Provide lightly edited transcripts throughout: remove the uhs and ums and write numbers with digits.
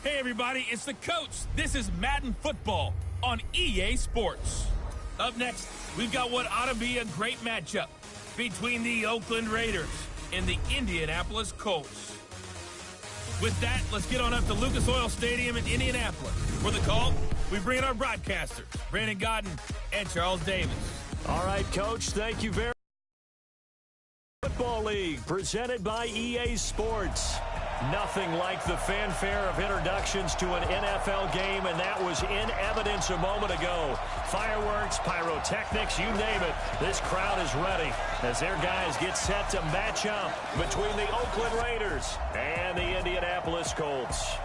Hey everybody, it's the coach. This is Madden Football on EA Sports. Up next, we've got what ought to be a great matchup between the Oakland Raiders and the Indianapolis Colts. With that, let's get on up to Lucas Oil Stadium in Indianapolis. For the call, we bring in our broadcasters, Brandon Godden and Charles Davis. All right, Coach, thank you very much. Football League, presented by EA Sports. Nothing like the fanfare of introductions to an NFL game, and that was in evidence a moment ago. Fireworks, pyrotechnics, you name it. This crowd is ready as their guys get set to match up between the Oakland Raiders and the Indianapolis Colts.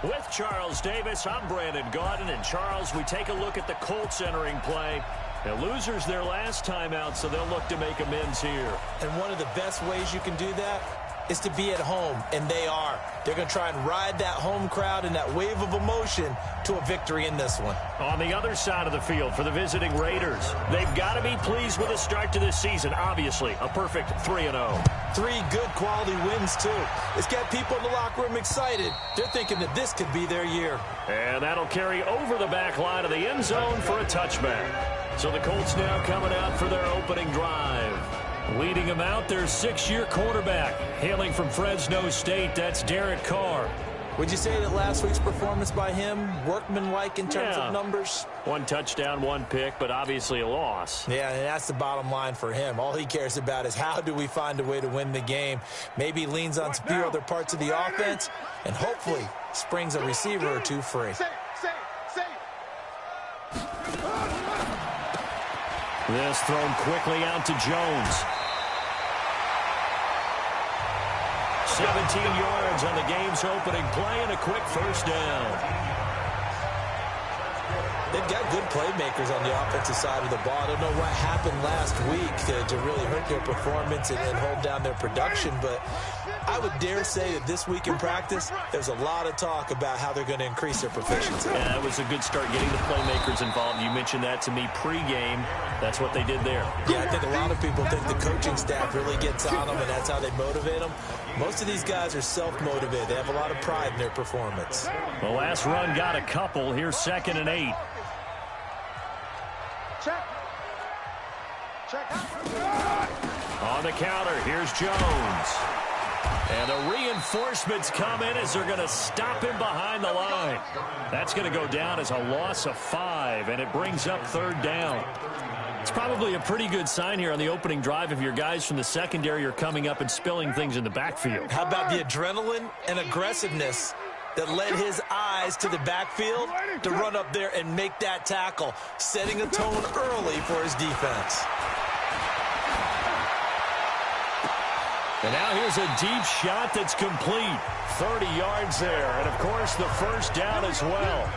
With Charles Davis, I'm Brandon Godden, and Charles, we take a look at the Colts entering play. The losers their last time out, so they'll look to make amends here. And one of the best ways you can do that is to be at home, and they are. They're going to try and ride that home crowd and that wave of emotion to a victory in this one. On the other side of the field for the visiting Raiders, they've got to be pleased with the start to this season. Obviously, a perfect 3-0. 3 good quality wins, too. It's got people in the locker room excited. They're thinking that this could be their year. And that'll carry over the back line of the end zone for a touchback. So the Colts now coming out for their opening drive. Leading them out, their 6-year quarterback. Hailing from Fresno State, that's Derek Carr. Would you say that last week's performance by him, workmanlike in terms of numbers? 1 touchdown, 1 pick, but obviously a loss. Yeah, and that's the bottom line for him. All he cares about is how do we find a way to win the game. Maybe leans on a few other parts of the offense, and hopefully springs a receiver or 2 free. This thrown quickly out to Jones. 17 yards on the game's opening play and a quick first down. They've got good playmakers on the offensive side of the ball. I don't know what happened last week to really hurt their performance and hold down their production, but I would dare say that this week in practice, there's a lot of talk about how they're going to increase their proficiency. Yeah, that was a good start getting the playmakers involved. You mentioned that to me pregame. That's what they did there. Yeah, I think a lot of people think the coaching staff really gets on them, and that's how they motivate them. Most of these guys are self-motivated. They have a lot of pride in their performance. The last run got a couple. Here's 2nd and 8. On the counter, here's Jones. And the reinforcements come in as they're going to stop him behind the line. That's going to go down as a loss of 5, and it brings up 3rd down. It's probably a pretty good sign here on the opening drive if your guys from the secondary are coming up and spilling things in the backfield. How about the adrenaline and aggressiveness that led his eyes to the backfield to run up there and make that tackle, setting a tone early for his defense. And now here's a deep shot that's complete. 30 yards there. And, of course, the first down as well.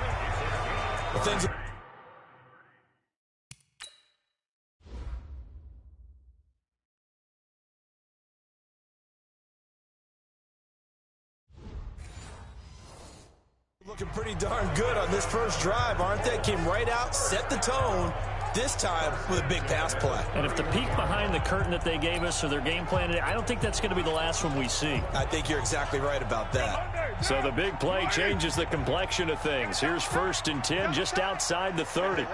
Looking pretty darn good on this first drive, aren't they? Came right out, set the tone, this time with a big pass play. And if the peek behind the curtain that they gave us or their game plan, I don't think that's going to be the last one we see. I think you're exactly right about that. So the big play changes the complexion of things. Here's 1st and 10 just outside the 30.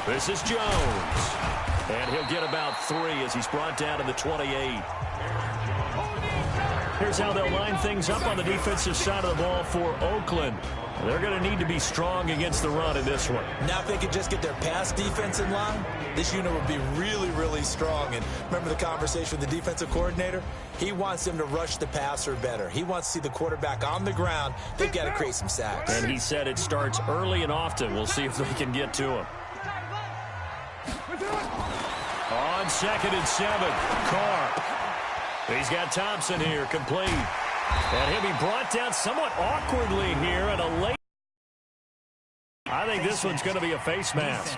This is Jones. And he'll get about 3 as he's brought down to the 28. Here's how they'll line things up on the defensive side of the ball for Oakland. They're going to need to be strong against the run in this one. Now if they could just get their pass defense in line, this unit would be really, really strong. And remember the conversation with the defensive coordinator? He wants them to rush the passer better. He wants to see the quarterback on the ground. They've got to create some sacks. And he said it starts early and often. We'll see if they can get to him. On 2nd and 7, Carr. He's got Thompson here, complete. And he'll be brought down somewhat awkwardly here at a late. I think this one's going to be a face mask.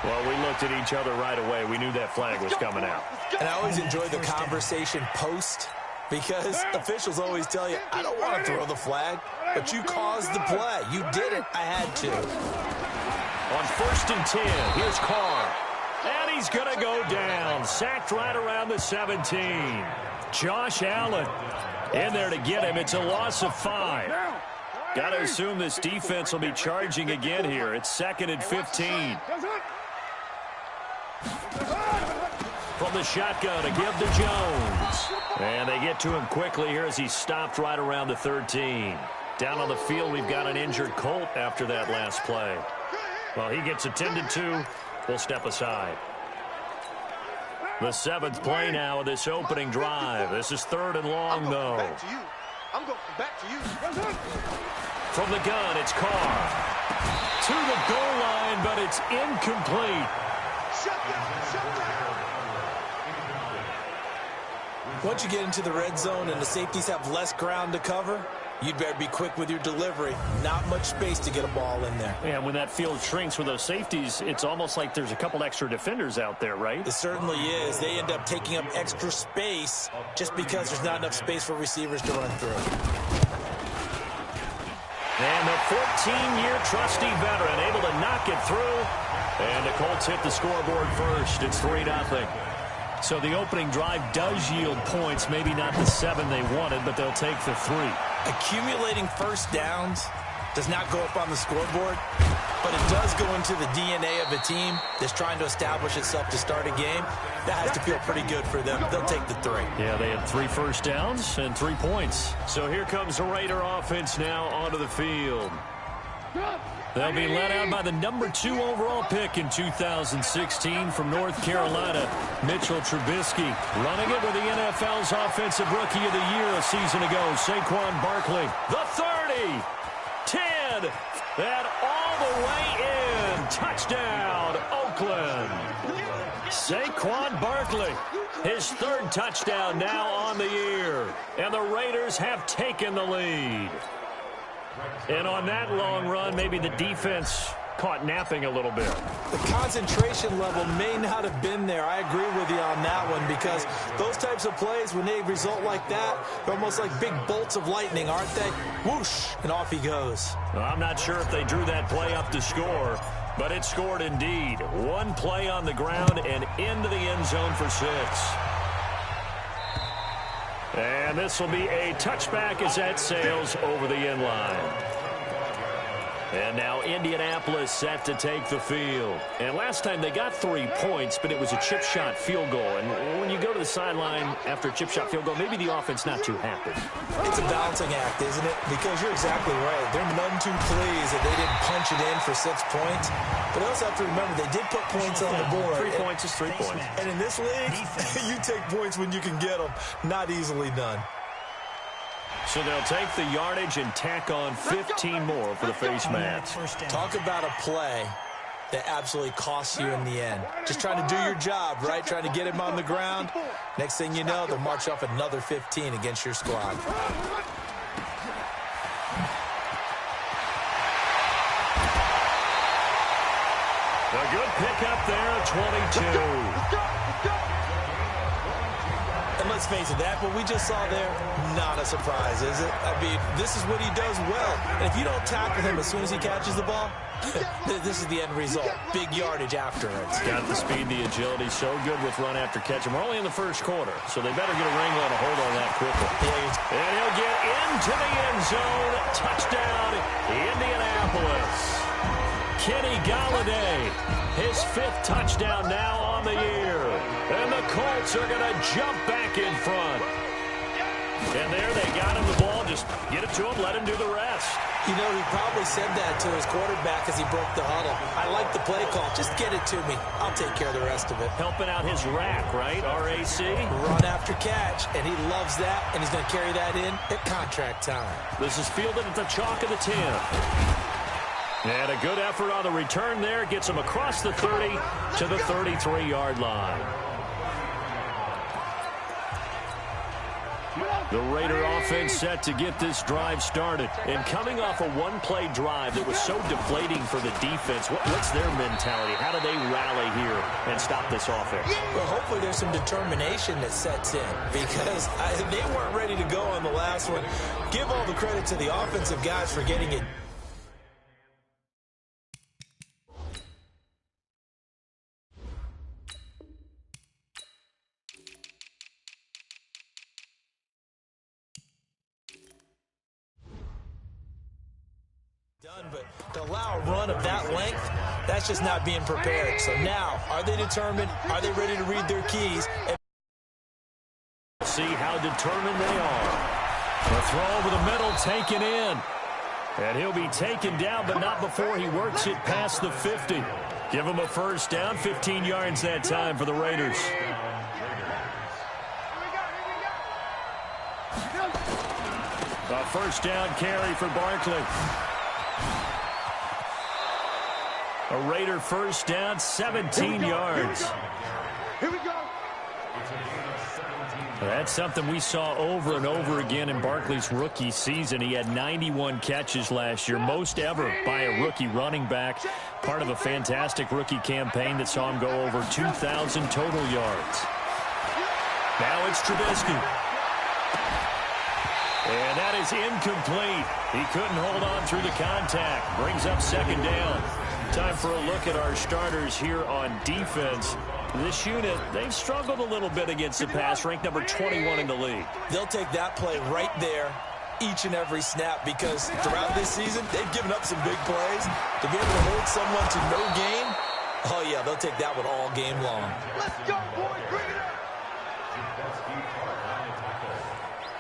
Well, we looked at each other right away. We knew that flag was coming out. And I always enjoy the conversation post because officials always tell you, I don't want to throw the flag, but you caused the play. You did it. I had to. On 1st and 10, here's Carr. And he's going to go down. Sacked right around the 17. Josh Allen in there to get him. It's a loss of 5. Got to assume this defense will be charging again here. It's 2nd and 15. From the shotgun to give to Jones. And they get to him quickly here as he stopped right around the 13. Down on the field, we've got an injured Colt after that last play. Well, he gets attended to. We'll step aside. The 7th play now of this opening drive. This is 3rd and long, though. I'm going back to you. From the gun, it's Carr. To the goal line, but it's incomplete. Shut down. Once you get into the red zone and the safeties have less ground to cover, you'd better be quick with your delivery. Not much space to get a ball in there. Yeah, when that field shrinks with those safeties, it's almost like there's a couple extra defenders out there, right? It certainly is. They end up taking up extra space just because there's not enough space for receivers to run through. And the 14-year trusty veteran able to knock it through. And the Colts hit the scoreboard first. It's 3-0. So the opening drive does yield points. Maybe not the 7 they wanted, but they'll take the 3. Accumulating first downs does not go up on the scoreboard, but it does go into the DNA of a team that's trying to establish itself to start a game. That has to feel pretty good for them. They'll take the 3. Yeah, they had 3 first downs and 3 points. So here comes the Raider offense now onto the field. They'll be led out by the number 2 overall pick in 2016 from North Carolina, Mitchell Trubisky. Running it with the NFL's Offensive Rookie of the Year a season ago, Saquon Barkley. The 30, 10, and all the way in. Touchdown, Oakland. Saquon Barkley, his 3rd touchdown now on the year. And the Raiders have taken the lead. And on that long run, maybe the defense caught napping a little bit. The concentration level may not have been there. I agree with you on that one because those types of plays, when they result like that, they're almost like big bolts of lightning, aren't they? Whoosh, and off he goes. Well, I'm not sure if they drew that play up to score, but it scored indeed. 1 play on the ground and into the end zone for 6. And this will be a touchback as that sails over the end line. And now Indianapolis set to take the field. And last time they got 3 points, but it was a chip shot field goal. And when you go to the sideline after a chip shot field goal, maybe the offense not too happy. It's a balancing act, isn't it? Because you're exactly right. They're none too pleased that they didn't punch it in for 6 points. But I also have to remember they did put points on the board. 3 points is 3 points. And in this league, you take points when you can get them. Not easily done. So they'll take the yardage and tack on 15 more for the face mask. Talk about a play that absolutely costs you in the end. Just trying to do your job, right? Trying to get him on the ground. Next thing you know, they'll march off another 15 against your squad. A good pickup there at 22. And let's face it, that what we just saw there, not a surprise, is it? I mean, this is what he does well. And if you don't tackle him as soon as he catches the ball, this is the end result. Big yardage after it. Got the speed, the agility, so good with run after catch. And we're only in the first quarter, so they better get a wrangle and a hold on that quickly. And he'll get into the end zone. Touchdown, Indianapolis. Kenny Galladay, his 5th touchdown now on the year. And the Colts are going to jump back in front. And there they got him the ball. Just get it to him, let him do the rest. You know, he probably said that to his quarterback as he broke the huddle. I like the play call. Just get it to me. I'll take care of the rest of it. Helping out his rack, right? RAC. Run after catch, and he loves that, and he's going to carry that in at contract time. This is fielded at the chalk of the 10. And a good effort on the return there. Gets him across the 30 to the 33-yard line. The Raider offense set to get this drive started. And coming off a one-play drive that was so deflating for the defense, what's their mentality? How do they rally here and stop this offense? Well, hopefully there's some determination that sets in because they weren't ready to go on the last one. Give all the credit to the offensive guys for getting it. but to allow a run of that length, that's just not being prepared. So now, are they determined? Are they ready to read their keys? See how determined they are. The throw over the middle taken in. And he'll be taken down, but not before he works it past the 50. Give him a first down, 15 yards that time for the Raiders. A first down carry for Barkley. A Raider first down, 17 yards. Here we go. That's something we saw over and over again in Barkley's rookie season. He had 91 catches last year, most ever by a rookie running back. Part of a fantastic rookie campaign that saw him go over 2,000 total yards. Now it's Trubisky. And that is incomplete. He couldn't hold on through the contact. Brings up second down. Time for a look at our starters here on defense. This unit, they've struggled a little bit against the pass, ranked number 21 in the league. They'll take that play right there each and every snap because throughout this season, they've given up some big plays. To be able to hold someone to no gain, oh, yeah, they'll take that one all game long. Let's go, boys. Bring it up.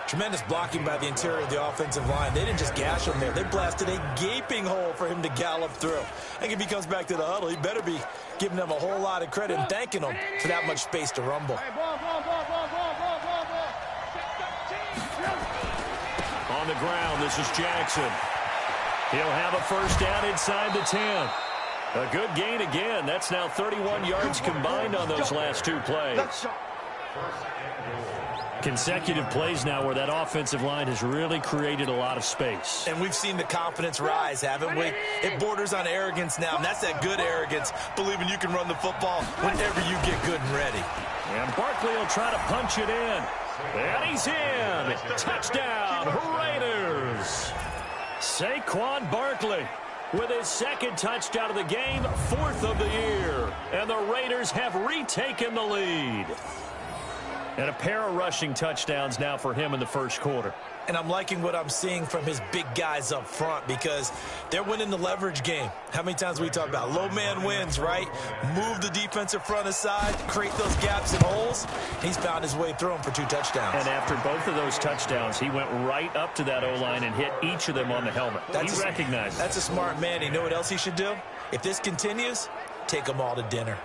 Tremendous blocking by the interior of the offensive line. They didn't just gash him there. They blasted a gaping hole for him to gallop through. I think if he comes back to the huddle, he better be giving them a whole lot of credit and thanking them for that much space to rumble. On the ground, this is Jackson. He'll have a first down inside the 10. A good gain again. That's now 31 yards combined on those last two plays. Consecutive plays now where that offensive line has really created a lot of space. And we've seen the confidence rise, haven't we? It borders on arrogance now, and that's that good arrogance, believing you can run the football whenever you get good and ready. And Barkley will try to punch it in. And he's in. Touchdown, Raiders. Saquon Barkley with his second touchdown of the game, fourth of the year. And the Raiders have retaken the lead. And a pair of rushing touchdowns now for him in the first quarter. And I'm liking what I'm seeing from his big guys up front because they're winning the leverage game. How many times we talk about low man wins, right? Move the defensive front aside, create those gaps and holes. He's found his way through them for 2 touchdowns. And after both of those touchdowns, he went right up to that O-line and hit each of them on the helmet. He recognized it. That's a smart man. You know what else he should do? If this continues, take them all to dinner.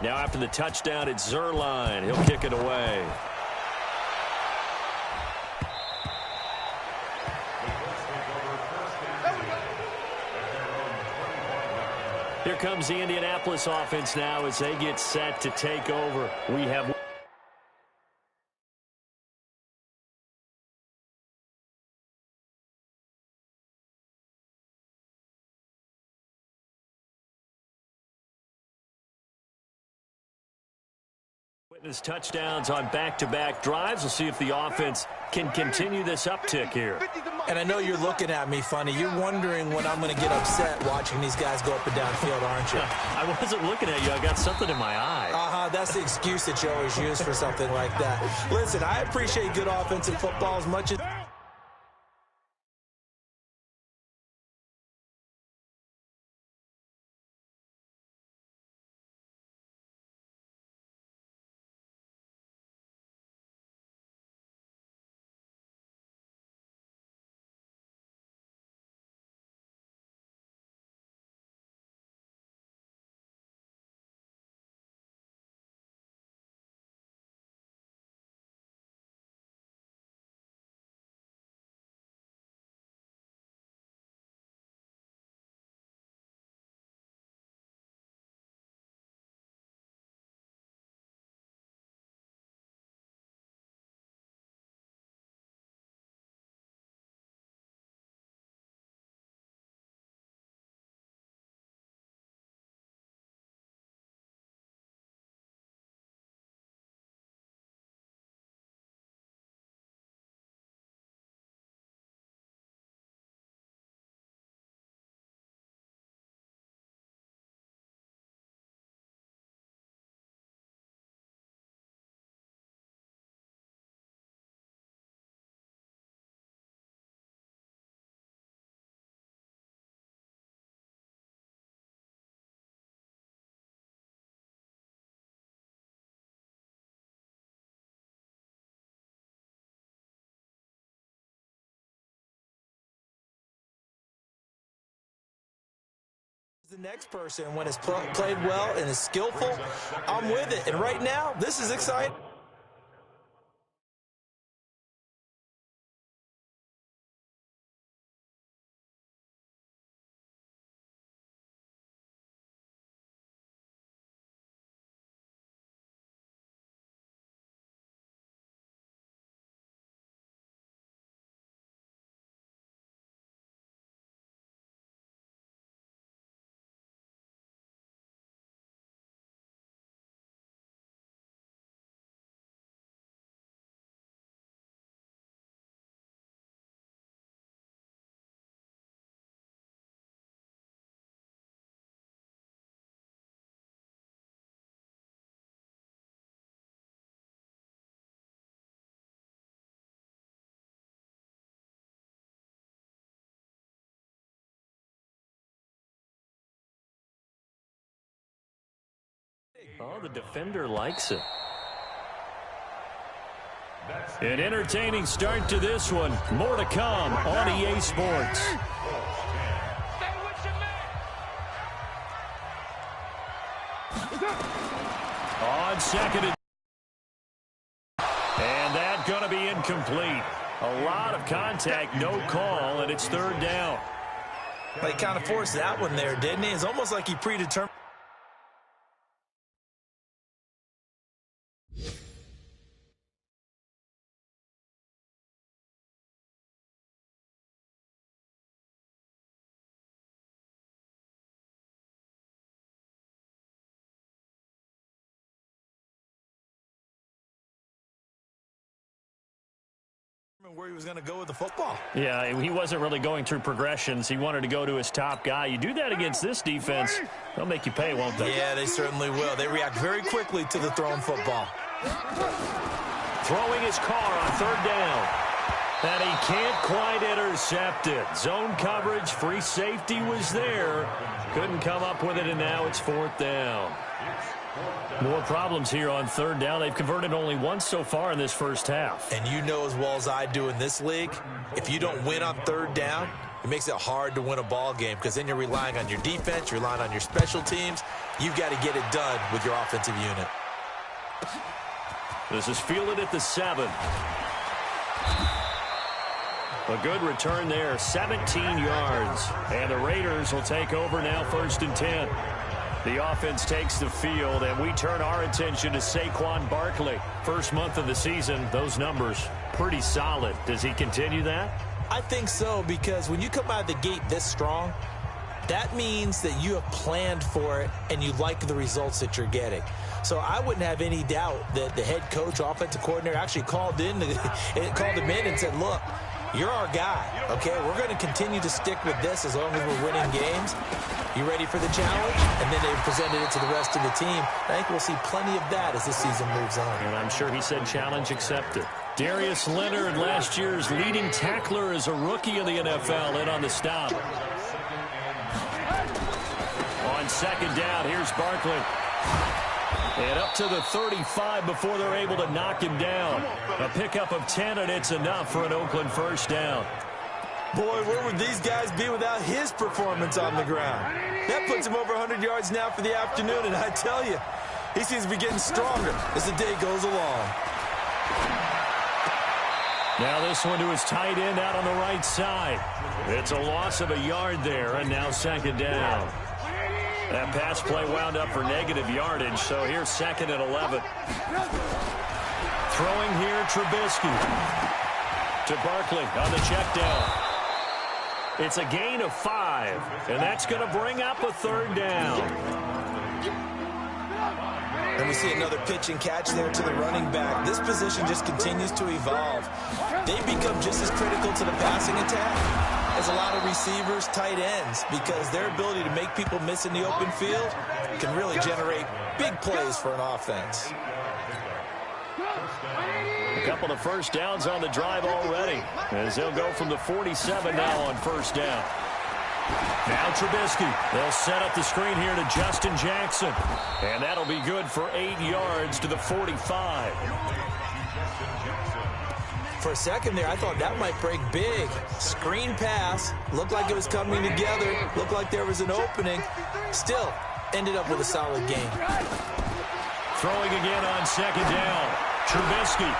Now after the touchdown, it's Zuerlein. He'll kick it away. Here comes the Indianapolis offense now as they get set to take over. We have witness touchdowns on back-to-back drives. We'll see if the offense can continue this uptick here. And I know you're looking at me funny. You're wondering when I'm going to get upset watching these guys go up and down field, aren't you? I wasn't looking at you. I got something in my eye. That's the excuse that you always use for something like that. Listen, I appreciate good offensive football as much as The next person, when it's played well and is skillful, I'm with it. And right now, this is exciting. Oh, the defender likes it. An entertaining start to this one. More to come on EA Sports. On second. And that's going to be incomplete. A lot of contact, no call, and it's third down. He kind of forced that one there, didn't he? It's almost like he predetermined. Where he was going to go with the football. Yeah, he wasn't really going through progressions. He wanted to go to his top guy. You do that against this defense, they'll make you pay, won't they? Yeah, they certainly will. They react very quickly to the thrown football. Throwing his car on third down. And he can't quite intercept it. Zone coverage, free safety was there. Couldn't come up with it, and now it's fourth down. More problems here on third down. They've converted only once so far in this first half. And you know as well as I do in this league, if you don't win on third down, it makes it hard to win a ball game because then you're relying on your defense, you're relying on your special teams. You've got to get it done with your offensive unit. This is fielded at the 7. A good return there, 17 yards. And the Raiders will take over now, 1st and 10. The offense takes the field, and we turn our attention to Saquon Barkley. First month of the season, those numbers pretty solid. Does he continue that? I think so, because when you come out of the gate this strong, that means that you have planned for it and you like the results that you're getting. So I wouldn't have any doubt that the head coach, offensive coordinator, actually called him in and said, look, you're our guy, okay? We're going to continue to stick with this as long as we're winning games. You ready for the challenge? And then they presented it to the rest of the team. I think we'll see plenty of that as this season moves on. And I'm sure he said challenge accepted. Darius Leonard, last year's leading tackler as a rookie in the NFL, in on the stop. On second down, here's Barkley. And up to the 35 before they're able to knock him down. A pickup of 10, and it's enough for an Oakland first down. Boy, where would these guys be without his performance on the ground? That puts him over 100 yards now for the afternoon, and I tell you, he seems to be getting stronger as the day goes along. Now this one to his tight end out on the right side. It's a loss of a yard there, and now second down. That pass play wound up for negative yardage, so here's 2nd and 11. Throwing here, Trubisky. To Barkley on the check down. It's a gain of 5, and that's going to bring up a third down. And we see another pitch and catch there to the running back. This position just continues to evolve. They become just as critical to the passing attack as a lot of receivers, tight ends, because their ability to make people miss in the open field can really generate big plays for an offense. A couple of first downs on the drive already, as they'll go from the 47 now on first down. Now Trubisky. They'll set up the screen here to Justin Jackson. And that'll be good for 8 yards to the 45. For a second there, I thought that might break big. Screen pass, looked like it was coming together, looked like there was an opening. Still, ended up with a solid game. Throwing again on second down. Trubisky.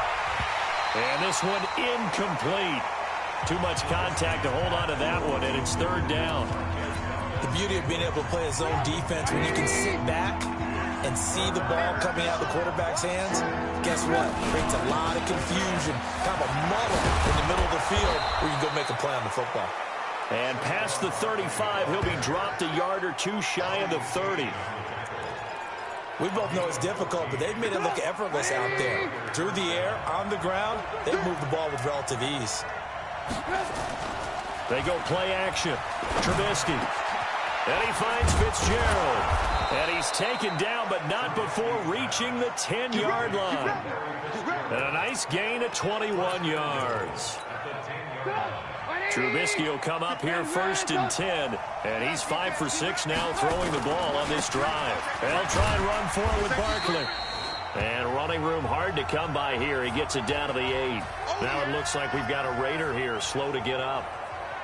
And this one incomplete. Too much contact to hold on to that one, and it's third down. The beauty of being able to play a zone defense when you can sit back and see the ball coming out of the quarterback's hands, guess what? Creates a lot of confusion, kind of a muddle in the middle of the field where you can go make a play on the football. And past the 35, he'll be dropped a yard or two shy of the 30. We both know it's difficult, but they've made it look effortless out there. Through the air, on the ground, they've moved the ball with relative ease. They go play action. Trubisky. And he finds Fitzgerald. And he's taken down, but not before reaching the 10-yard line. And a nice gain of 21 yards. Trubisky will come up here first and 10. And he's 5 for 6 now throwing the ball on this drive. They'll try and run forward with Barkley. And running room hard to come by here. He gets it down to the 8. Now it looks like we've got a Raider here, slow to get up.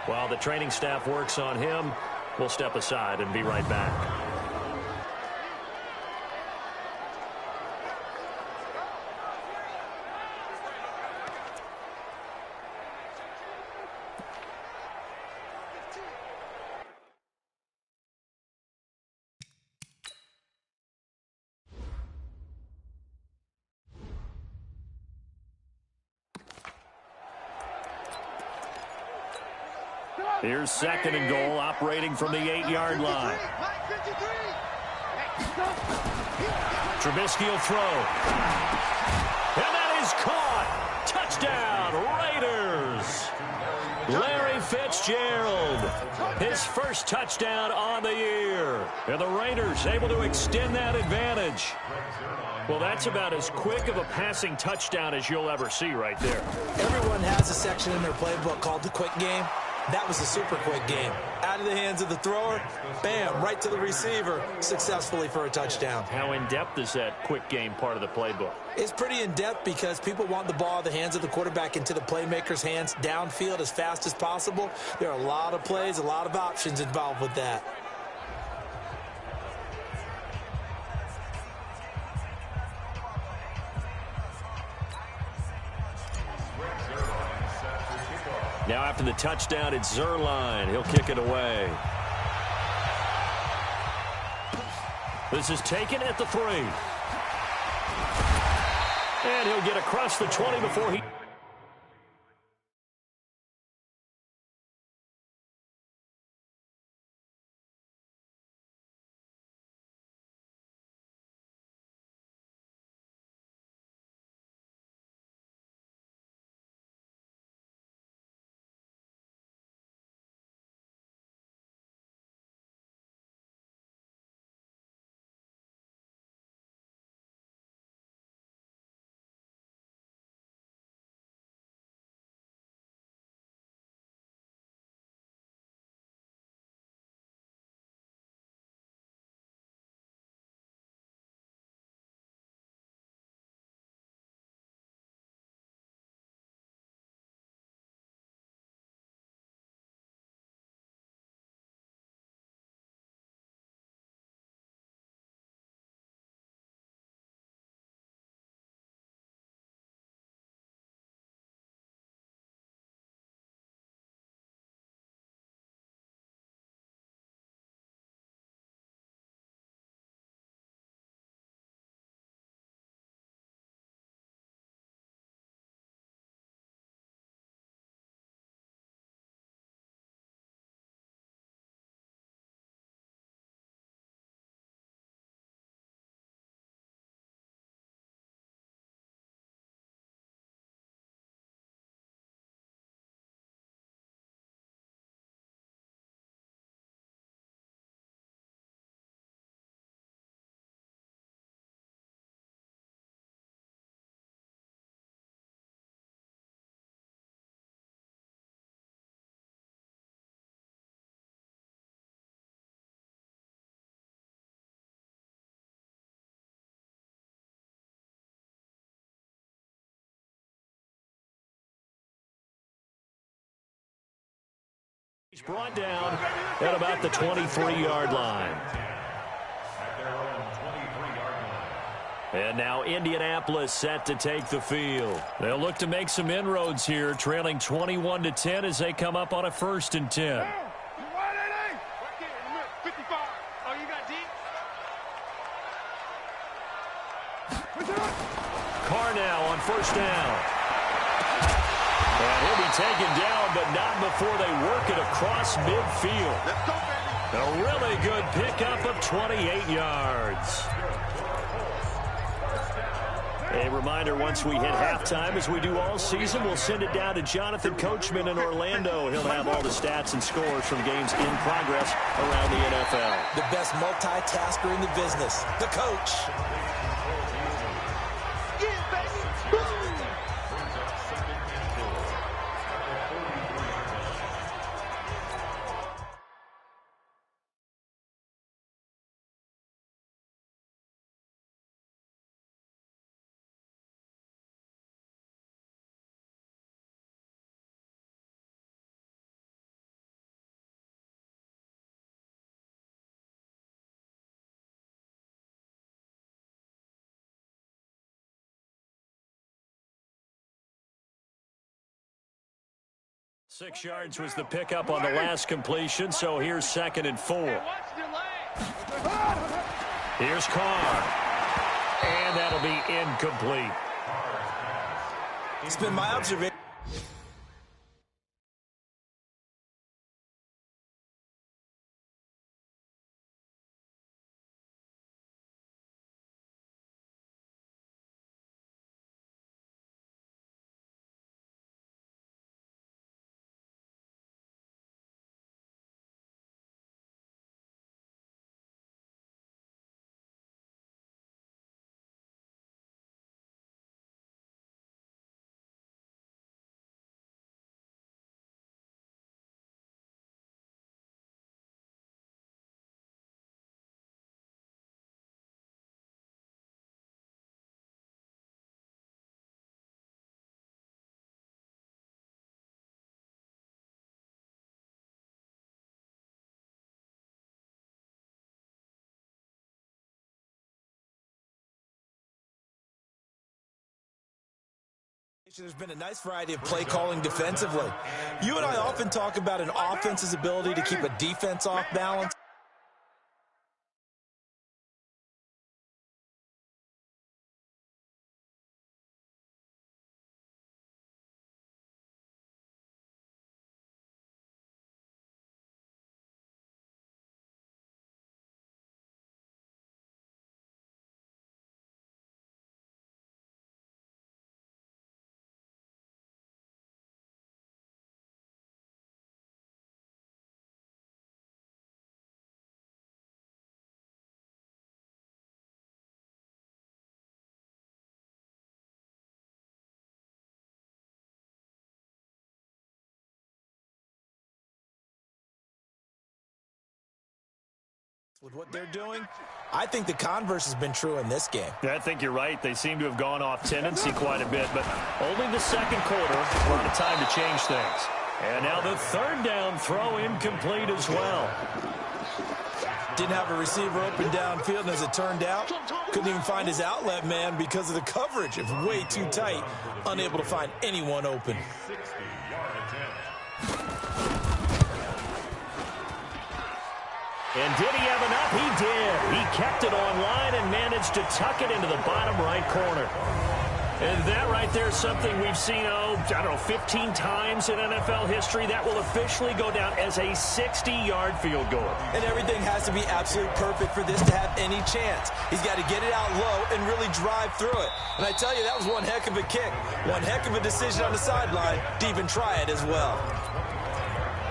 While the training staff works on him, we'll step aside and be right back. Here's second and goal, operating from the 8-yard line. Trubisky will throw. And that is caught. Touchdown, Raiders. Larry Fitzgerald, his first touchdown on the year. And the Raiders able to extend that advantage. Well, that's about as quick of a passing touchdown as you'll ever see right there. Everyone has a section in their playbook called the quick game. That was a super quick game. Out of the hands of the thrower, bam, right to the receiver, successfully for a touchdown. How in-depth is that quick game part of the playbook? It's pretty in-depth because people want the ball out of the hands of the quarterback into the playmaker's hands downfield as fast as possible. There are a lot of plays, a lot of options involved with that. Now after the touchdown, it's Zerline. He'll kick it away. This is taken at the 3. And he'll get across the 20 before he... He's brought down at about the 23-yard line. And now Indianapolis set to take the field. They'll look to make some inroads here, trailing 21-10 as they come up on a 1st and 10. Carr now on 1st down. And he'll be taken down, but not before they work it across midfield. Let's go, baby. A really good pickup of 28 yards. A reminder, once we hit halftime, as we do all season, we'll send it down to Jonathan Coachman in Orlando. He'll have all the stats and scores from games in progress around the NFL. The best multitasker in the business, the coach. Six yards was the pickup on the last completion, so here's 2nd and 4. Here's Carr. And that'll be incomplete. It's been my observation. There's been a nice variety of play calling defensively. You and I often talk about an offense's ability to keep a defense off balance. With what they're doing, I think the converse has been true in this game. I think you're right. They seem to have gone off tendency quite a bit, but only the 2nd quarter, a lot of time to change things. And now the 3rd down throw incomplete as well. Didn't have a receiver open downfield, and as it turned out, couldn't even find his outlet man because of the coverage. It was way too tight, unable to find anyone open. And did he have enough? He did. He kept it online and managed to tuck it into the bottom right corner. And that right there is something we've seen, 15 times in NFL history. That will officially go down as a 60-yard field goal. And everything has to be absolutely perfect for this to have any chance. He's got to get it out low and really drive through it. And I tell you, that was one heck of a kick. One heck of a decision on the sideline to even try it as well.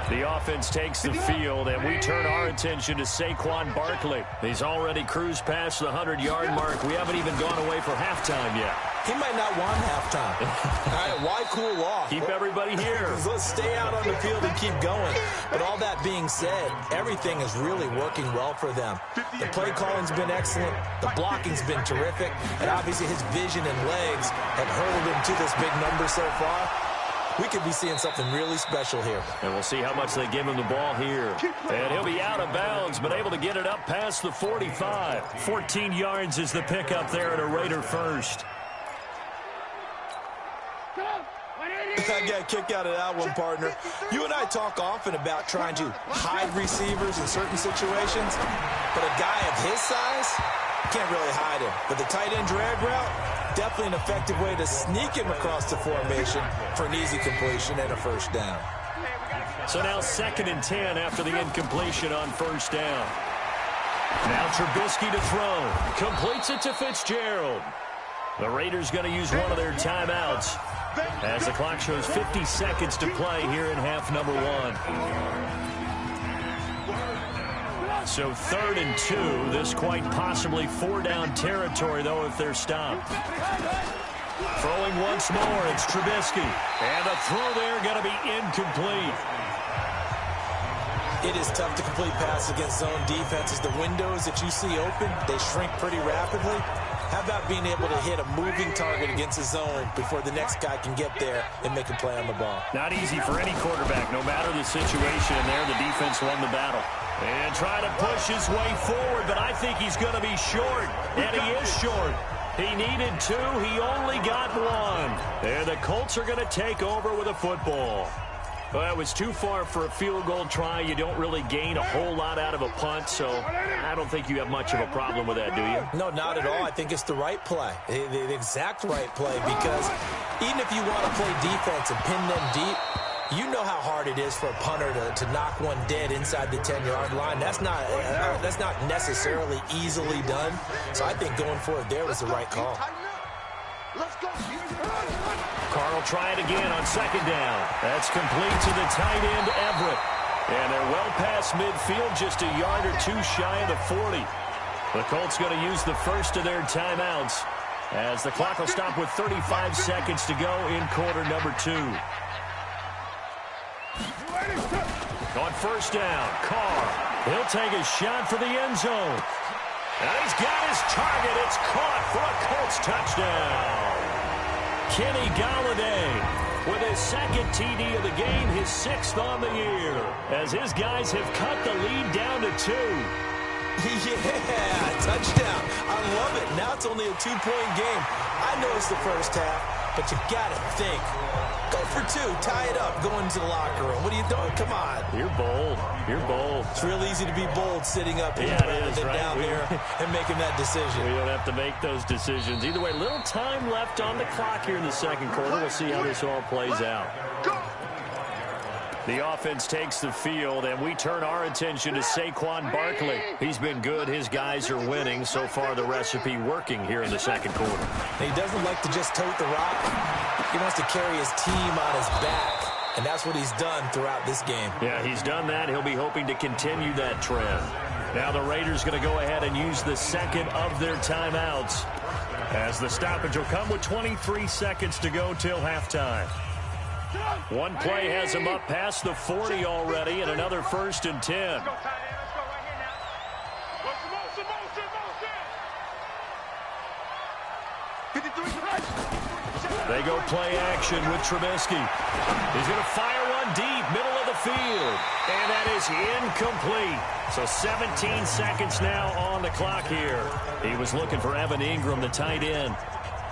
The offense takes the field, and we turn our attention to Saquon Barkley. He's already cruised past the 100-yard mark. We haven't even gone away for halftime yet. He might not want halftime. All right, why cool off? Keep everybody here. Let's stay out on the field and keep going. But all that being said, everything is really working well for them. The play calling's been excellent. The blocking's been terrific. And obviously his vision and legs have hurled him to this big number so far. we could be seeing something really special here. And we'll see how much they give him the ball here. And he'll be out of bounds, but able to get it up past the 45. 14 yards is the pickup there at a Raider first. I got a kick out of that one, partner. You and I talk often about trying to hide receivers in certain situations, but a guy of his size can't really hide him. But the tight end drag route, definitely an effective way to sneak him across the formation for an easy completion and a first down. So now 2nd and 10 after the incompletion on first down. Now Trubisky to throw. Completes it to Fitzgerald. The Raiders going to use one of their timeouts as the clock shows 50 seconds to play here in half number 1. So 3rd and 2. This quite possibly 4-down territory, though, if they're stopped. Throwing once more, it's Trubisky. And the throw there going to be incomplete. It is tough to complete passes against zone defenses. The windows that you see open, they shrink pretty rapidly. How about being able to hit a moving target against a zone before the next guy can get there and make a play on the ball? Not easy for any quarterback, no matter the situation. And there, the defense won the battle. And trying to push his way forward, but I think he's going to be short. And he is short. He needed 2. He only got 1. And the Colts are going to take over with a football. Well, it was too far for a field goal try. You don't really gain a whole lot out of a punt, so I don't think you have much of a problem with that, do you? No, not at all. I think it's the right play, the exact right play, because even if you want to play defense and pin them deep, you know how hard it is for a punter to knock one dead inside the 10-yard line. That's not necessarily easily done. So I think going for it there was the right call. Let's go. Carr will try it again on 2nd down. That's complete to the tight end, Everett. And they're well past midfield, just a yard or 2 shy of the 40. The Colts going to use the first of their timeouts as the clock will stop with 35 seconds to go in quarter number 2. On first down, Carr. He'll take a shot for the end zone. And he's got his target. It's caught for a Colts touchdown. Kenny Galladay with his 2nd TD of the game, his 6th on the year, as his guys have cut the lead down to 2. Yeah, touchdown. I love it. Now it's only a 2-point game. I know it's the first half, but you got to think. Go for 2. Tie it up. Go into the locker room. What are you doing? Come on. You're bold. You're bold. It's real easy to be bold sitting up here rather than right? down there and making that decision. We don't have to make those decisions. Either way, little time left on the clock here in the 2nd quarter. We'll see how this all plays out. The offense takes the field, and we turn our attention to Saquon Barkley. He's been good. His guys are winning. So far, the recipe working here in the 2nd quarter. He doesn't like to just tote the rock. He wants to carry his team on his back, and that's what he's done throughout this game. Yeah, he's done that. He'll be hoping to continue that trend. Now the Raiders going to go ahead and use the 2nd of their timeouts, as the stoppage will come with 23 seconds to go till halftime. One play has him up past the 40 already, and another 1st and 10. They go play action with Trubisky. He's going to fire one deep, middle of the field. And that is incomplete. So 17 seconds now on the clock here. He was looking for Evan Ingram, the tight end.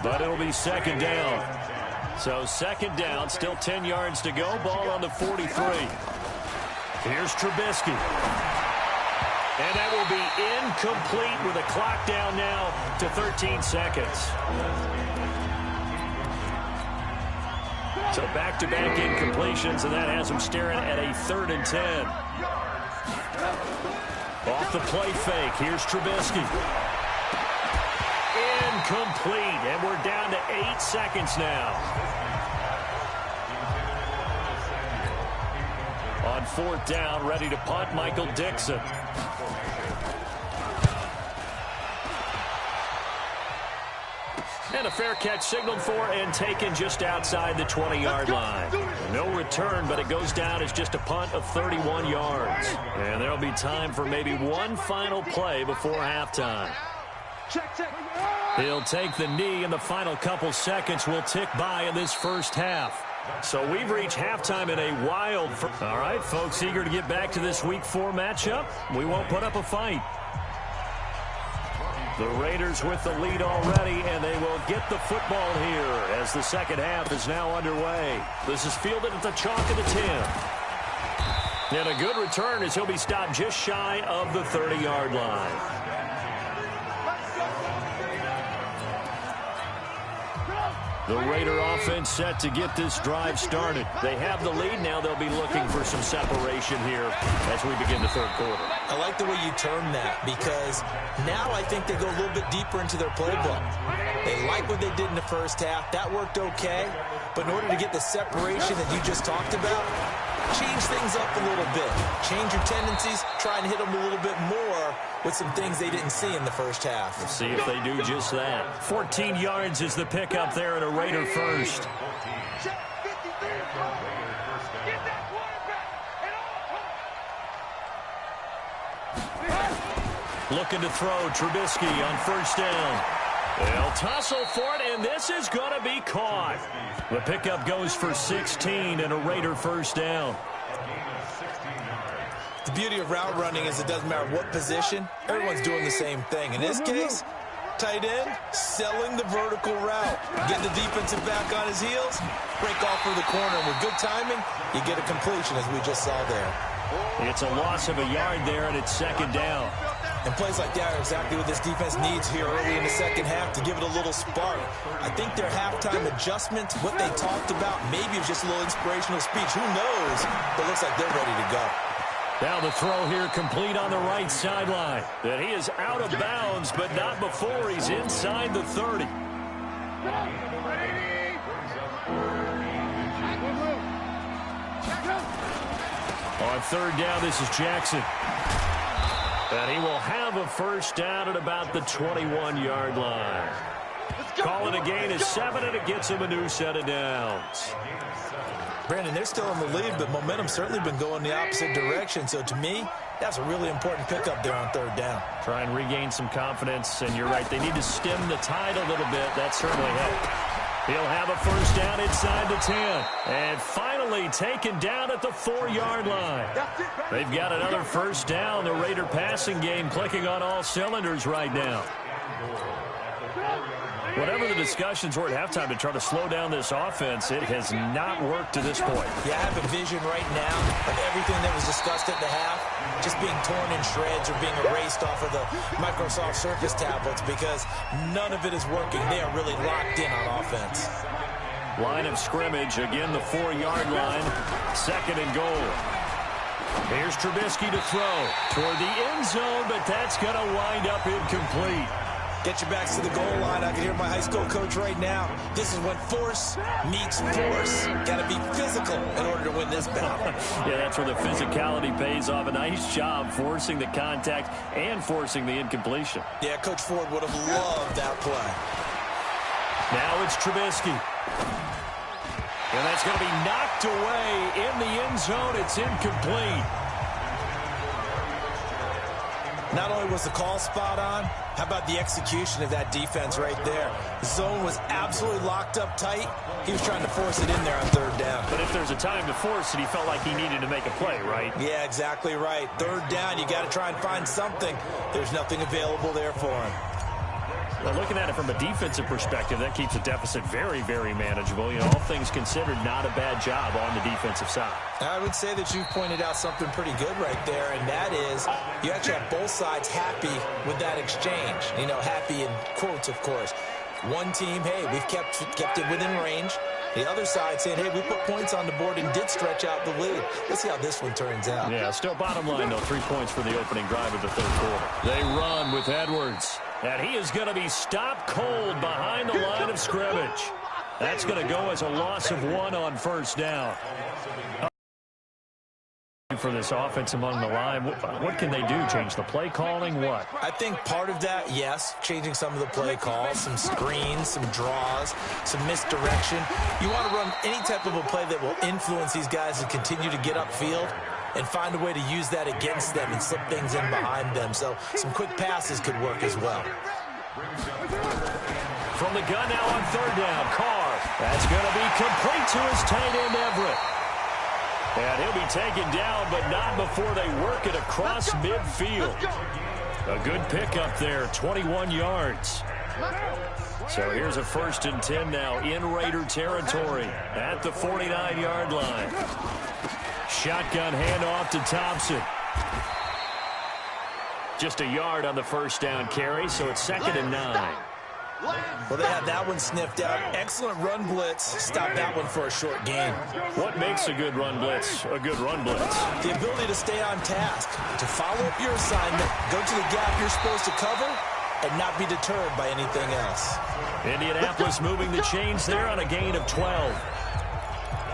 But it'll be 2nd down. So 2nd down, still 10 yards to go. Ball on the 43. Here's Trubisky. And that will be incomplete with a clock down now to 13 seconds. So back-to-back incompletions, and that has him staring at a 3rd and 10. Off the play fake, here's Trubisky. Incomplete, and we're down to 8 seconds now. On 4th down, ready to punt, Michael Dixon. And a fair catch signaled for and taken just outside the 20-yard line. No return, but it goes down as just a punt of 31 yards. And there'll be time for maybe one final play before halftime. He'll take the knee, and the final couple seconds will tick by in this first half. So we've reached halftime in a wild... All right, folks, eager to get back to this Week 4 matchup. We won't put up a fight. The Raiders with the lead already, and they will get the football here as the second half is now underway. This is fielded at the chalk of the 10. And a good return as he'll be stopped just shy of the 30-yard line. The Raider offense set to get this drive started. They have the lead now. They'll be looking for some separation here as we begin the third quarter. I like the way you term that because now I think they go a little bit deeper into their playbook. They like what they did in the first half. That worked okay. But in order to get the separation that you just talked about, change things up a little bit. Change your tendencies. Try and hit them a little bit more with some things they didn't see in the first half. Let's see if they do just that. 14 yards is the pickup there and a Raider first. Looking to throw, Trubisky on first down. They'll tussle for it, and this is going to be caught. The pickup goes for 16 and a Raider first down. The beauty of route running is it doesn't matter what position, everyone's doing the same thing. In this case, tight end, selling the vertical route. Get the defensive back on his heels, break off for the corner, and with good timing, you get a completion as we just saw there. It's a loss of a yard there, and it's second down. And plays like that are exactly what this defense needs here early in the second half to give it a little spark. I think their halftime adjustments, what they talked about, maybe it was just a little inspirational speech. Who knows? But it looks like they're ready to go. Now the throw here complete on the right sideline. That he is out of bounds, but not before he's inside the 30. On third down, this is Jackson. And he will have a first down at about the 21-yard line. Calling a gain of 7, and it gets him a new set of downs. Brandon, they're still in the lead, but momentum's certainly been going the opposite direction. So to me, that's a really important pickup there on third down. Try and regain some confidence, and you're right. They need to stem the tide a little bit. That certainly helped. He'll have a first down inside the 10. And finally taken down at the 4-yard line. They've got another first down. The Raider passing game clicking on all cylinders right now. Whatever the discussions were at halftime to try to slow down this offense, it has not worked to this point. Yeah, I have a vision right now of everything that was discussed at the half just being torn in shreds or being erased off of the Microsoft Surface tablets because none of it is working. They are really locked in on offense. Line of scrimmage, again the 4-yard line, second and goal. Here's Trubisky to throw toward the end zone, but that's going to wind up incomplete. Get your backs to the goal line. I can hear my high school coach right now. This is when force meets force. Got to be physical in order to win this battle. Yeah, that's where the physicality pays off. A nice job forcing the contact and forcing the incompletion. Yeah, Coach Ford would have loved that play. Now it's Trubisky. And that's going to be knocked away in the end zone. It's incomplete. Not only was the call spot on, how about the execution of that defense right there? The zone was absolutely locked up tight. He was trying to force it in there on third down. But if there's a time to force it, he felt like he needed to make a play, right? Yeah, exactly right. Third down, you got to try and find something. There's nothing available there for him. Well, looking at it from a defensive perspective, that keeps the deficit very, very manageable. You know, all things considered, not a bad job on the defensive side. I would say that you've pointed out something pretty good right there, and that is you actually have both sides happy with that exchange. You know, happy in quotes, of course. One team, hey, we've kept it within range. The other side saying, hey, we put points on the board and did stretch out the lead. Let's see how this one turns out. Yeah, still bottom line, though, 3 points for the opening drive of the third quarter. They run with Edwards. And he is going to be stopped cold behind the line of scrimmage. That's going to go as a loss of 1 on first down. For this offense among the line, what can they do? Change the play calling? What? I think part of that, yes, changing some of the play calls, some screens, some draws, some misdirection. You want to run any type of a play that will influence these guys and continue to get upfield and find a way to use that against them and slip things in behind them. So some quick passes could work as well. From the gun now on third down, Carr That's going to be complete to his tight end, Everett. And he'll be taken down, but not before they work it across midfield. A good pickup there, 21 yards. So here's a 1st and 10 now in Raider territory at the 49-yard line. Shotgun handoff to Thompson. Just a yard on the 1st down carry, so it's 2nd and 9. Well, they had that one sniffed out. Excellent run blitz. Stop that one for a short gain. What makes a good run blitz a good run blitz? The ability to stay on task, to follow up your assignment, go to the gap you're supposed to cover, and not be deterred by anything else. Indianapolis moving the chains there on a gain of 12.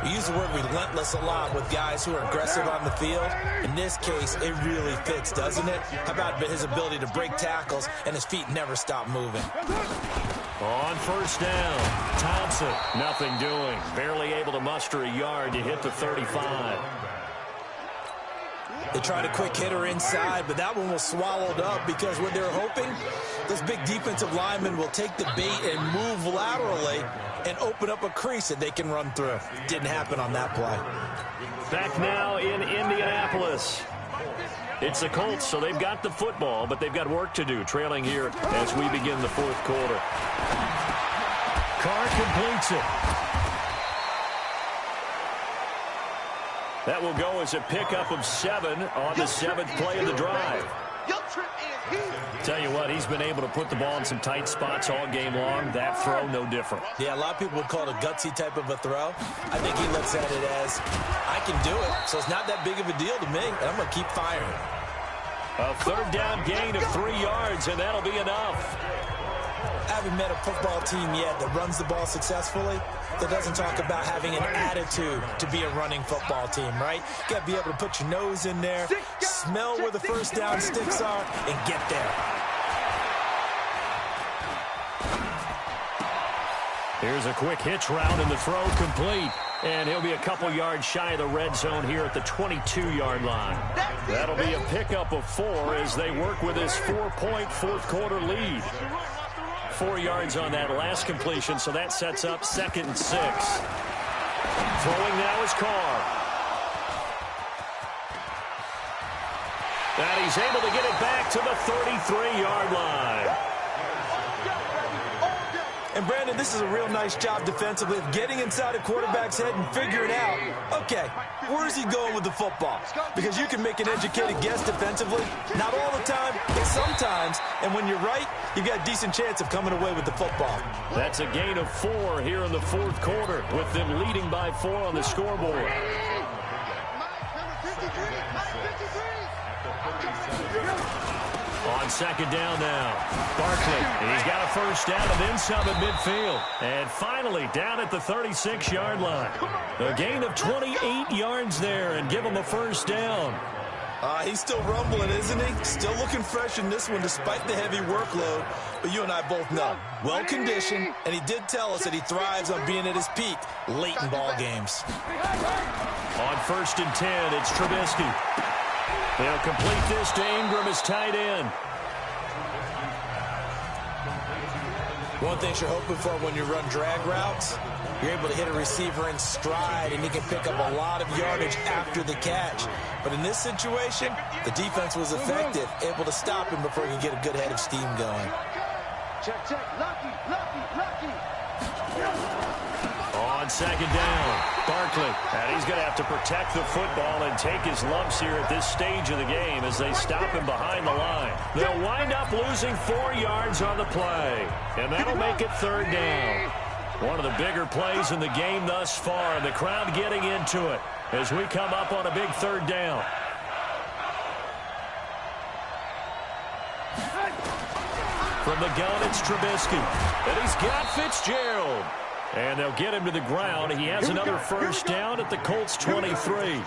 We use the word relentless a lot with guys who are aggressive on the field. In this case, it really fits, doesn't it? How about his ability to break tackles and his feet never stop moving? On 1st down, Thompson, nothing doing. Barely able to muster a yard to hit the 35. They tried a quick hitter inside, but that one was swallowed up because what they're hoping, those big defensive linemen will take the bait and move laterally and open up a crease that they can run through. Didn't happen on that play. Back now in Indianapolis. It's the Colts, so they've got the football, but they've got work to do, trailing here as we begin the 4th quarter. Carr completes it. That will go as a pickup of 7 on the 7th play of the drive. Tell you what, he's been able to put the ball in some tight spots all game long. That throw, no different. Yeah, a lot of people would call it a gutsy type of a throw. I think he looks at it as, I can do it, so it's not that big of a deal to me, and I'm going to keep firing. A 3rd down gain of 3 yards, and that'll be enough. I haven't met a football team yet that runs the ball successfully that doesn't talk about having an attitude to be a running football team, right? You got to be able to put your nose in there, smell where the 1st down sticks are, and get there. Here's a quick hitch route, and the throw complete. And he'll be a couple yards shy of the red zone here at the 22-yard line. That'll be a pickup of 4 as they work with this 4-point 4th quarter lead. 4 yards on that last completion, so that sets up 2nd and 6. Throwing now is Carr. And he's able to get it back to the 33-yard line. And, Brandon, this is a real nice job defensively of getting inside a quarterback's head and figuring out, okay, where's he going with the football? Because you can make an educated guess defensively. Not all the time, but sometimes. And when you're right, you've got a decent chance of coming away with the football. That's a gain of 4 here in the 4th quarter, with them leading by 4 on the scoreboard. On 2nd down now, Barkley, and he's got a 1st down and then some at midfield. And finally down at the 36-yard line. A gain of 28 yards there and give him a 1st down. He's still rumbling, isn't he? Still looking fresh in this one despite the heavy workload. But you and I both know, well-conditioned, and he did tell us that he thrives on being at his peak late in ball games. On 1st and 10, it's Trubisky. They'll complete this to Ingram as tight end. One thing you're hoping for when you run drag routes, you're able to hit a receiver in stride, and he can pick up a lot of yardage after the catch. But in this situation, the defense was effective, able to stop him before he could get a good head of steam going. Check, check. Lucky. On 2nd down, Barkley. And he's going to have to protect the football and take his lumps here at this stage of the game as they stop him behind the line. They'll wind up losing 4 yards on the play, and that'll make it 3rd down. One of the bigger plays in the game thus far, and the crowd getting into it as we come up on a big 3rd down. From the gun, it's Trubisky. And he's got Fitzgerald. And they'll get him to the ground. He has another 1st down at the Colts 23.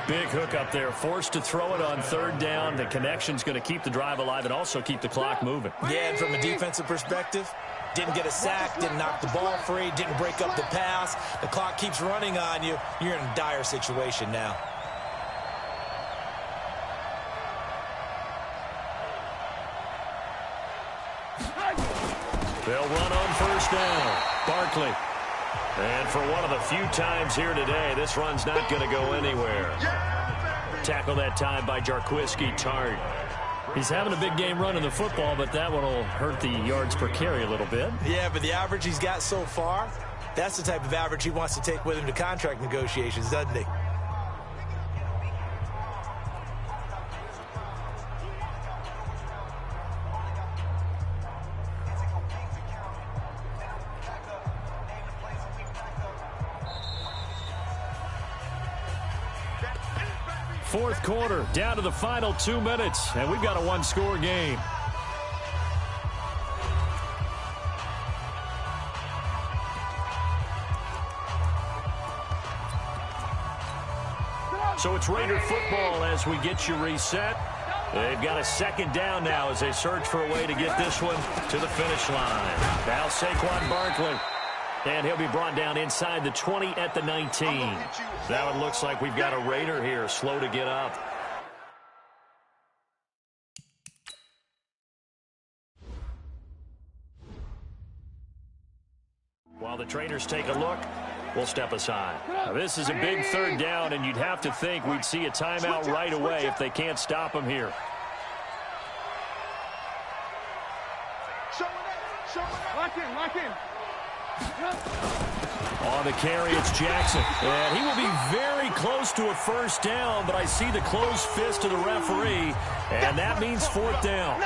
Big hook up there. Forced to throw it on 3rd down. The connection's going to keep the drive alive and also keep the clock moving. Yeah, and from a defensive perspective, didn't get a sack, didn't knock the ball free, didn't break up the pass. The clock keeps running on you. You're in a dire situation now. They'll run on first down. Barkley. And for one of the few times here today, this run's not going to go anywhere. Tackle that time by Jarquiski Tart. He's having a big game running the football, but that one will hurt the yards per carry a little bit. Yeah, but the average he's got so far, that's the type of average he wants to take with him to contract negotiations, doesn't he? Fourth quarter, down to the final 2 minutes, and we've got a one-score game. So it's Raider football as we get you reset. They've got a second down now as they search for a way to get this one to the finish line. Now Saquon Barkley. And he'll be brought down inside the 20 at the 19. That one looks like we've got a Raider here, slow to get up. While the trainers take a look, we'll step aside. Now, this is a big third down, and you'd have to think we'd see a timeout right away if they can't stop him here. Lock in. On the carry, it's Jackson. And he will be very close to a first down, but I see the closed fist of the referee, and that means fourth down.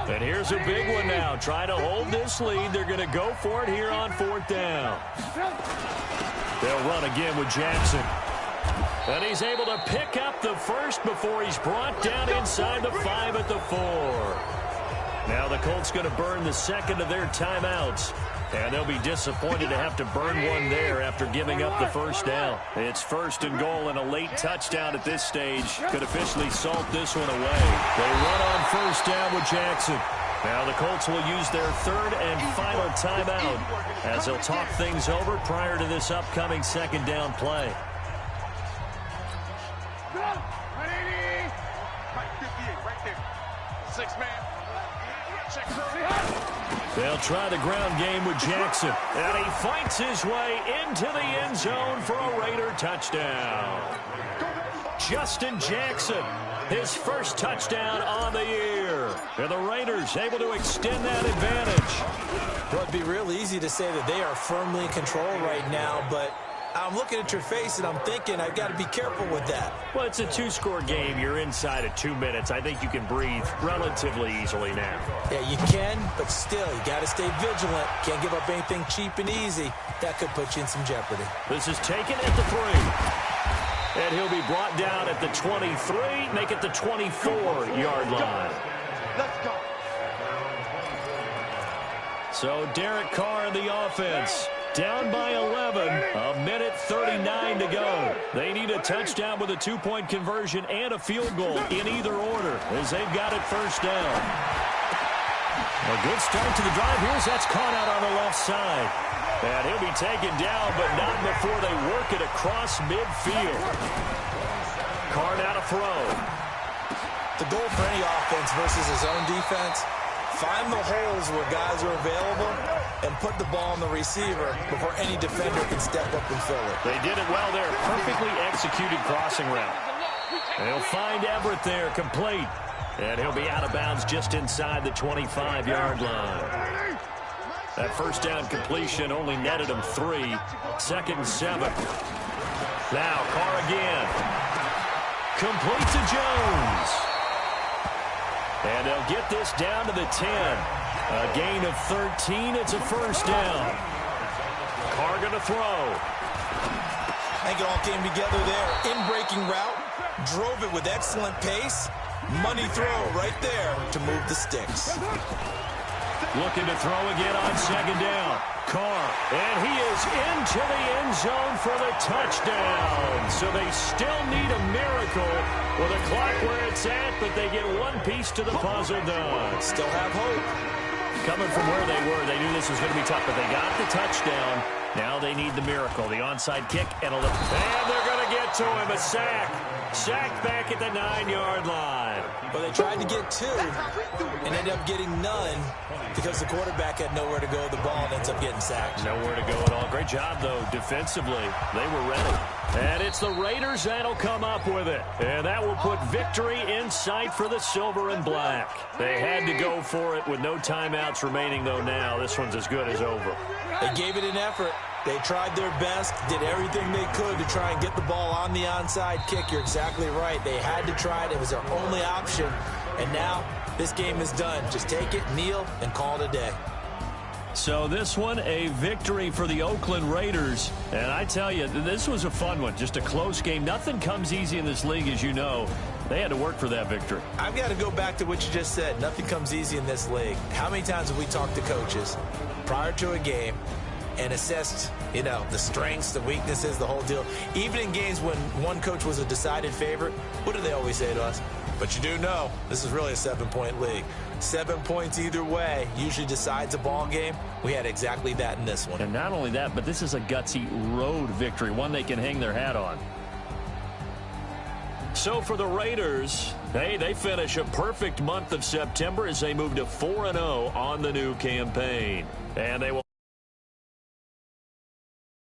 And here's a big one now. Trying to hold this lead. They're going to go for it here on fourth down. They'll run again with Jackson. And he's able to pick up the first before he's brought down inside the 5 at the 4. Now the Colts going to burn the second of their timeouts. And they'll be disappointed to have to burn one there after giving up the first down. It's first and goal, and a late touchdown at this stage could officially salt this one away. They run on first down with Jackson. Now the Colts will use their third and final timeout as they'll talk things over prior to this upcoming second down play. They'll try the ground game with Jackson. And he fights his way into the end zone for a Raider touchdown. Justin Jackson, his first touchdown on the year. And the Raiders able to extend that advantage. Well, it'd be real easy to say that they are firmly in control right now, but I'm looking at your face and I'm thinking I've got to be careful with that. Well, it's a two-score game. You're inside of 2 minutes. I think you can breathe relatively easily now. Yeah, you can, but still, you got to stay vigilant. Can't give up anything cheap and easy. That could put you in some jeopardy. This is taken at the 3. And he'll be brought down at the 23, make it the 24-yard line. Let's go. So Derek Carr in the offense. Down by 11, a minute 39 to go. They need a touchdown with a two-point conversion and a field goal in either order as they've got it first down. A good start to the drive. Here's that's caught out on the left side. And he'll be taken down, but not before they work it across midfield. Carr now to throw. The goal for any offense versus his own defense, find the holes where guys are available and put the ball on the receiver before any defender can step up and fill it. They did it well there. Perfectly executed crossing route. And he'll find Everett there, complete. And he'll be out of bounds just inside the 25-yard line. That first down completion only netted him 3. Second and 7. Now Carr again. Complete to Jones. And they'll get this down to the 10. A gain of 13. It's a first down. Carr going to throw. I think it all came together there. In-breaking route. Drove it with excellent pace. Money throw right there to move the sticks. Looking to throw again on second down. Carr. And he is into the end zone for the touchdown. So they still need a miracle with a clock where it's at, but they get one piece to the puzzle done. Still have hope. Coming from where they were, they knew this was going to be tough, but they got the touchdown. Now they need the miracle. The onside kick and they're going to get to him. A sack. Sacked back at the 9-yard line. But they tried to get 2 and ended up getting none because the quarterback had nowhere to go with the ball and ends up getting sacked. Nowhere to go at all. Great job, though, defensively. They were ready. And it's the Raiders that'll come up with it. And that will put victory in sight for the silver and black. They had to go for it with no timeouts remaining, though, now. This one's as good as over. They gave it an effort. They tried their best, did everything they could to try and get the ball on the onside kick. You're exactly right. They had to try it. It was their only option. And now this game is done. Just take it, kneel, and call it a day. So this one, a victory for the Oakland Raiders. And I tell you, this was a fun one. Just a close game. Nothing comes easy in this league, as you know. They had to work for that victory. I've got to go back to what you just said. Nothing comes easy in this league. How many times have we talked to coaches prior to a game and assessed, the strengths, the weaknesses, the whole deal? Even in games when one coach was a decided favorite, what do they always say to us? But you do know this is really a 7-point league. 7 points either way usually decides a ball game. We had exactly that in this one. And not only that, but this is a gutsy road victory, one they can hang their hat on. So for the Raiders, they finish a perfect month of September as they move to 4-0 on the new campaign. And they will